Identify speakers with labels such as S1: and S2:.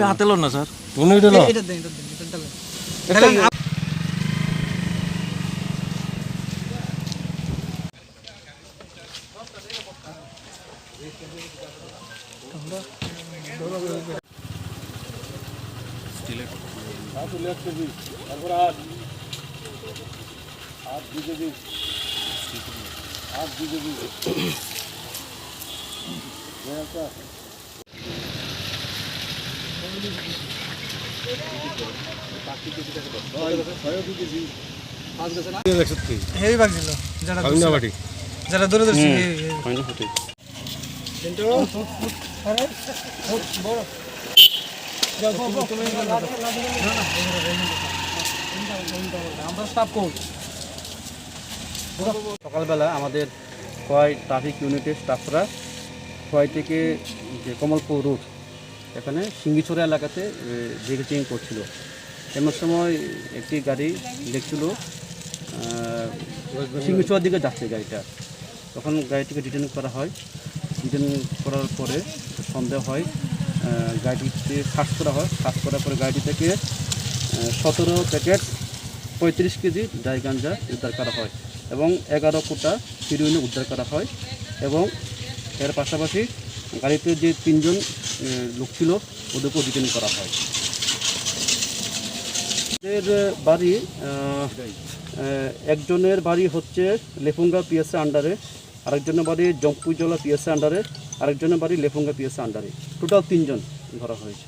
S1: হাতে লো না sir heavy ভাগ ছিল যারা দূরে দূরে
S2: সকালবেলা আমাদের খোয়াই ট্রাফিক ইউনিটের স্টাফরা খোয়াই থেকে যে কমলপুর রুট এখানে সিঙ্গিছড়া এলাকাতে চেকিং করছিল। এমন সময় একটি গাড়ি দেখছিল সিঙ্গিছড়ার দিকে যাচ্ছে গাড়িটা। তখন গাড়িটিকে ডিটেন করা হয়। ডিটেন করার পরে সন্দেহ হয়, গাড়িটিতে সার্চ করা হয়। সার্চ করার পরে গাড়িটি থেকে 17 প্যাকেট 35 কেজি ড্রাই গাঞ্জা উদ্ধার করা হয় এবং 11 কোটা হিরোইন উদ্ধার করা হয় এবং এর পাশাপাশি গাড়িতে যে 3 জন লোক ছিল ওদেরকেও ডিটেন করা হয়। এদের বাড়ি একজনের বাড়ি হচ্ছে লেফুঙ্গা পিএসএ আন্ডারে, আরেকজনের বাড়ি জম্পুজলা পিএসএ আন্ডারে, আরেকজনের বাড়ি লেফুঙ্গা পিএসএ আন্ডারে। টোটাল 3 জন ধরা হয়েছে।